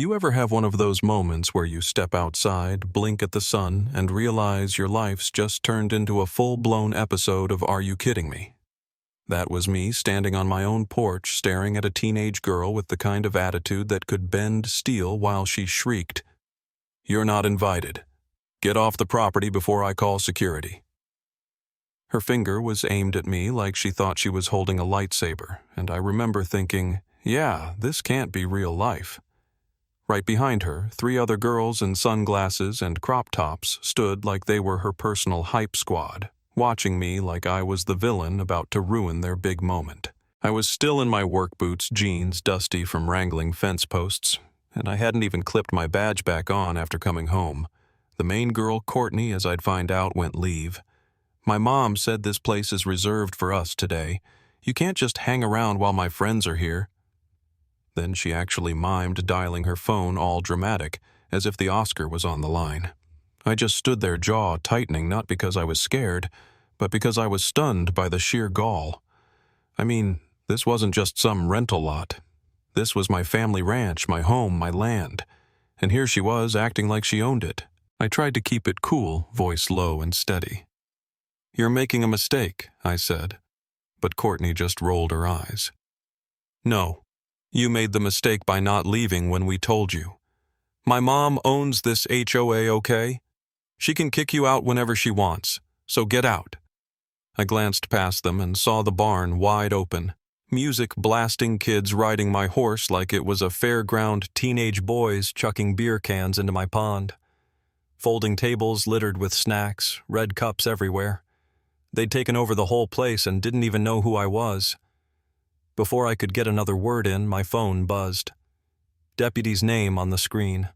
You ever have one of those moments where you step outside, blink at the sun, and realize your life's just turned into a full-blown episode of Are You Kidding Me? That was me standing on my own porch staring at a teenage girl with the kind of attitude that could bend steel while she shrieked, "You're not invited. Get off the property before I call security." Her finger was aimed at me like she thought she was holding a lightsaber, and I remember thinking, yeah, this can't be real life. Right behind her, 3 other girls in sunglasses and crop tops stood like they were her personal hype squad, watching me like I was the villain about to ruin their big moment. I was still in my work boots, jeans dusty from wrangling fence posts, and I hadn't even clipped my badge back on after coming home. The main girl, Courtney, as I'd find out, went leave. My mom said this place is reserved for us today. You can't just hang around while my friends are here. Then she actually mimed dialing her phone all dramatic, as if the Oscar was on the line. I just stood there, jaw tightening, not because I was scared, but because I was stunned by the sheer gall. I mean, this wasn't just some rental lot. This was my family ranch, my home, my land. And here she was, acting like she owned it. I tried to keep it cool, voice low and steady. "You're making a mistake," I said. But Courtney just rolled her eyes. "No. You made the mistake by not leaving when we told you. My mom owns this HOA, okay? She can kick you out whenever she wants, so get out." I glanced past them and saw the barn wide open, music blasting, kids riding my horse like it was a fairground, teenage boys chucking beer cans into my pond. Folding tables littered with snacks, red cups everywhere. They'd taken over the whole place and didn't even know who I was. Before I could get another word in, my phone buzzed. Deputy's name on the screen.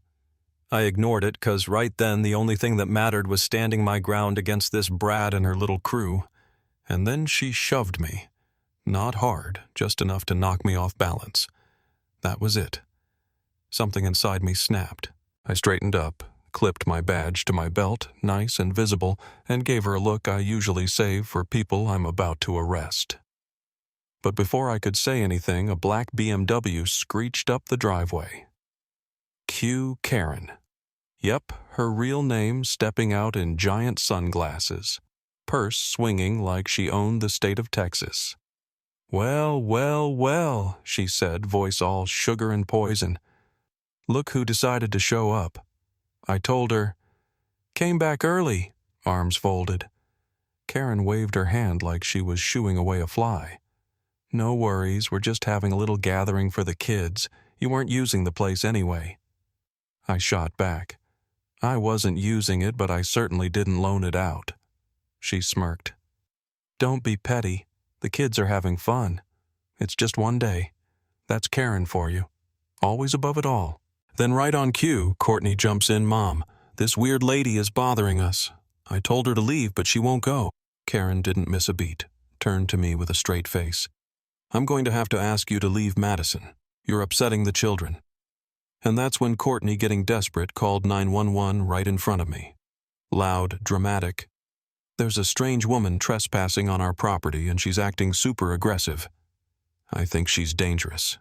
I ignored it because right then the only thing that mattered was standing my ground against this brat and her little crew. And then she shoved me. Not hard, just enough to knock me off balance. That was it. Something inside me snapped. I straightened up, clipped my badge to my belt, nice and visible, and gave her a look I usually save for people I'm about to arrest. But before I could say anything, a black BMW screeched up the driveway. Cue Karen. Yep, her real name stepping out in giant sunglasses, purse swinging like she owned the state of Texas. "Well, well, well," she said, voice all sugar and poison. "Look who decided to show up." I told her, "Came back early," arms folded. Karen waved her hand like she was shooing away a fly. "No worries, we're just having a little gathering for the kids. You weren't using the place anyway." I shot back. I wasn't using it, but I certainly didn't loan it out. She smirked. "Don't be petty. The kids are having fun. It's just one day. That's Karen for you. Always above it all." Then right on cue, Courtney jumps in, "Mom, this weird lady is bothering us. I told her to leave, but she won't go." Karen didn't miss a beat, turned to me with a straight face. "I'm going to have to ask you to leave Madison. You're upsetting the children." And that's when Courtney, getting desperate, called 911 right in front of me. Loud, dramatic. "There's a strange woman trespassing on our property and she's acting super aggressive. I think she's dangerous."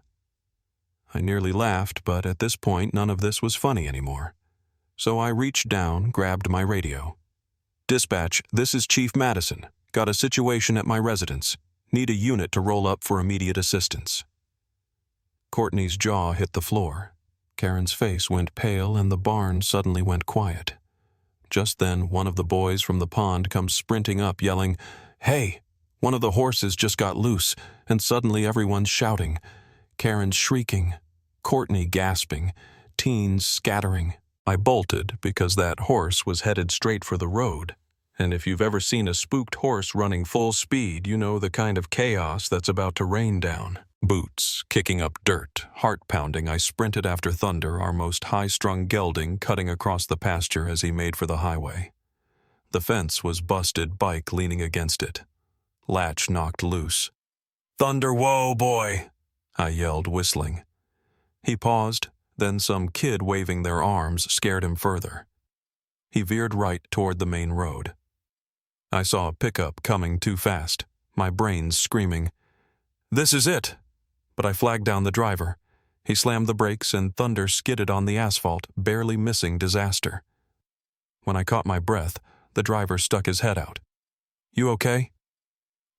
I nearly laughed, but at this point none of this was funny anymore. So I reached down, grabbed my radio. "Dispatch, this is Chief Madison. Got a situation at my residence. Need a unit to roll up for immediate assistance." Courtney's jaw hit the floor. Karen's face went pale and the barn suddenly went quiet. Just then, one of the boys from the pond comes sprinting up, yelling, "Hey, one of the horses just got loose," and suddenly everyone's shouting. Karen's shrieking, Courtney gasping, teens scattering. I bolted because that horse was headed straight for the road. And if you've ever seen a spooked horse running full speed, you know the kind of chaos that's about to rain down. Boots kicking up dirt, heart pounding, I sprinted after Thunder, our most high-strung gelding, cutting across the pasture as he made for the highway. The fence was busted, bike leaning against it. Latch knocked loose. "Thunder, whoa, boy!" I yelled, whistling. He paused, then some kid waving their arms scared him further. He veered right toward the main road. I saw a pickup coming too fast, my brains screaming, "This is it!" But I flagged down the driver. He slammed the brakes and thunder skidded on the asphalt, barely missing disaster. When I caught my breath, the driver stuck his head out. "You okay?"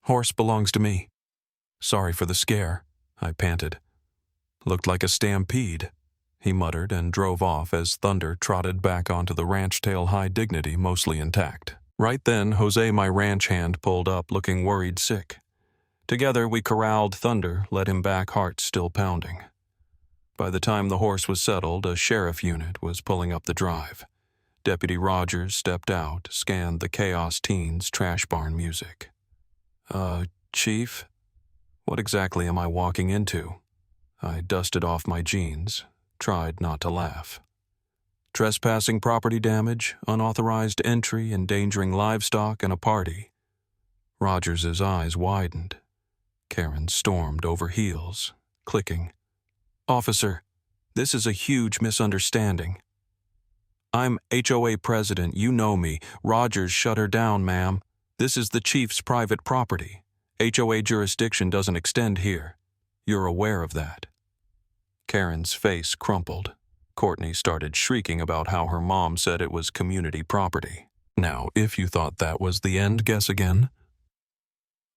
"Horse belongs to me." "Sorry for the scare," I panted. "Looked like a stampede," he muttered and drove off as Thunder trotted back onto the ranch tail high dignity mostly intact. Right then, Jose, my ranch hand, pulled up looking worried sick. Together we corralled Thunder, led him back, heart still pounding. By the time the horse was settled, a sheriff unit was pulling up the drive. Deputy Rogers stepped out, scanned the Chaos Teens trash barn music. Chief? What exactly am I walking into?" I dusted off my jeans, tried not to laugh. "Trespassing property damage, unauthorized entry, endangering livestock, and a party." Rogers's eyes widened. Karen stormed over heels, clicking. "Officer, this is a huge misunderstanding. I'm HOA president, you know me. Rogers shut her down, ma'am. This is the chief's private property. HOA jurisdiction doesn't extend here. You're aware of that." Karen's face crumpled. Courtney started shrieking about how her mom said it was community property. Now, if you thought that was the end, guess again.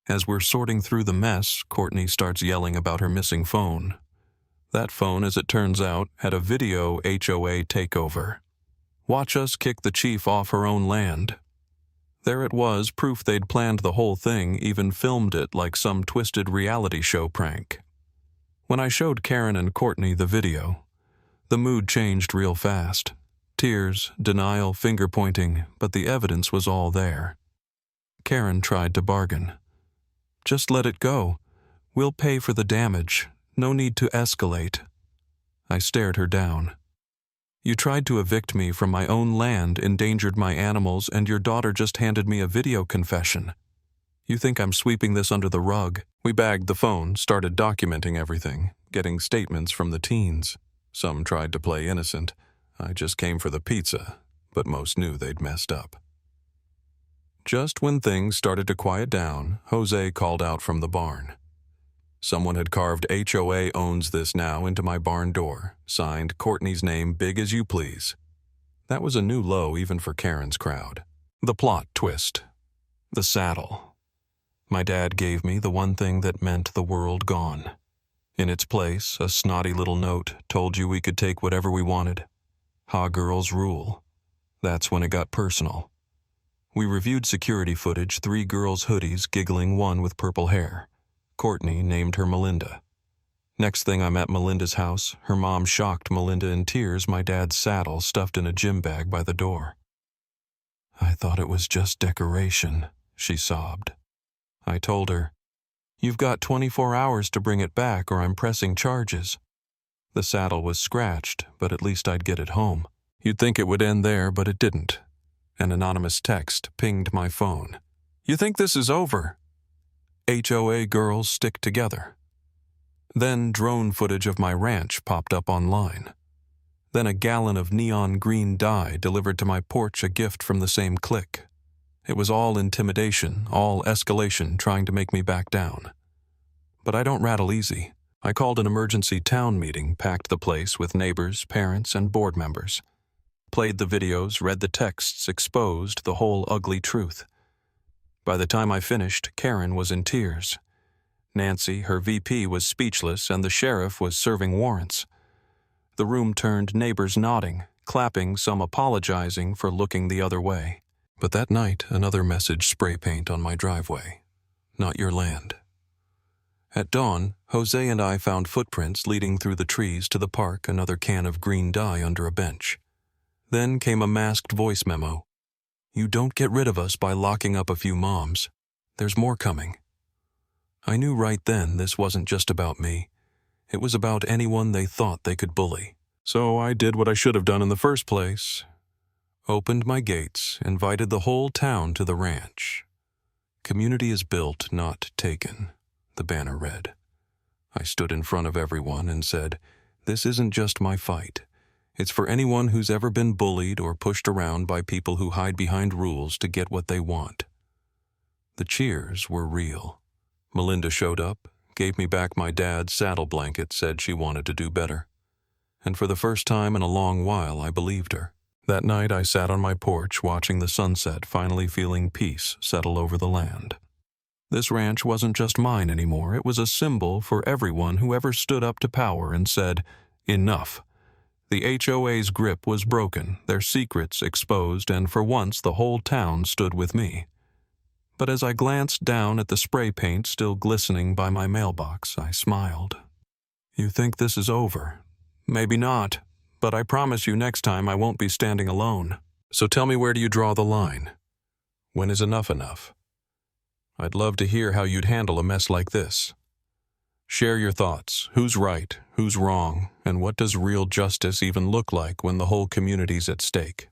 As we're sorting through the mess, Courtney starts yelling about her missing phone. That phone, as it turns out, had a video HOA takeover. Watch us kick the chief off her own land. There it was, proof they'd planned the whole thing, even filmed it like some twisted reality show prank. When I showed Karen and Courtney the video, the mood changed real fast. Tears, denial, finger-pointing, but the evidence was all there. Karen tried to bargain. "Just let it go. We'll pay for the damage. No need to escalate." I stared her down. "You tried to evict me from my own land, endangered my animals, and your daughter just handed me a video confession. You think I'm sweeping this under the rug?" We bagged the phone, started documenting everything, getting statements from the teens. Some tried to play innocent. I just came for the pizza, but most knew they'd messed up. Just when things started to quiet down, Jose called out from the barn. Someone had carved HOA owns this now into my barn door, signed Courtney's name big as you please. That was a new low even for Karen's crowd. The plot twist. The saddle. My dad gave me the one thing that meant the world gone. In its place, a snotty little note told you we could take whatever we wanted. Ha girls rule. That's when it got personal. We reviewed security footage, 3 girls' hoodies, giggling, one with purple hair. Courtney named her Melinda. Next thing I'm at Melinda's house, her mom shocked Melinda in tears, my dad's saddle stuffed in a gym bag by the door. "I thought it was just decoration," she sobbed. I told her, "You've got 24 hours to bring it back or I'm pressing charges." The saddle was scratched, but at least I'd get it home. You'd think it would end there, but it didn't. An anonymous text pinged my phone. "You think this is over? HOA girls stick together." Then drone footage of my ranch popped up online. Then a gallon of neon green dye delivered to my porch, a gift from the same clique. It was all intimidation, all escalation, trying to make me back down. But I don't rattle easy. I called an emergency town meeting, packed the place with neighbors, parents, and board members. Played the videos, read the texts, exposed the whole ugly truth. By the time I finished, Karen was in tears. Nancy, her VP, was speechless, and the sheriff was serving warrants. The room turned, neighbors nodding, clapping, some apologizing for looking the other way. But that night, another message spray paint on my driveway. "Not your land." At dawn, Jose and I found footprints leading through the trees to the park, another can of green dye under a bench. Then came a masked voice memo. "You don't get rid of us by locking up a few moms. There's more coming." I knew right then this wasn't just about me. It was about anyone they thought they could bully. So I did what I should have done in the first place. Opened my gates, invited the whole town to the ranch. "Community is built, not taken," the banner read. I stood in front of everyone and said, "This isn't just my fight. It's for anyone who's ever been bullied or pushed around by people who hide behind rules to get what they want." The cheers were real. Melinda showed up, gave me back my dad's saddle blanket, said she wanted to do better. And for the first time in a long while, I believed her. That night, I sat on my porch watching the sunset, finally feeling peace settle over the land. This ranch wasn't just mine anymore. It was a symbol for everyone who ever stood up to power and said, "Enough." The HOA's grip was broken, their secrets exposed, and for once the whole town stood with me. But as I glanced down at the spray paint still glistening by my mailbox, I smiled. "You think this is over? Maybe not, but I promise you next time I won't be standing alone. So tell me, where do you draw the line? When is enough enough? I'd love to hear how you'd handle a mess like this. Share your thoughts. Who's right? Who's wrong? And what does real justice even look like when the whole community's at stake?"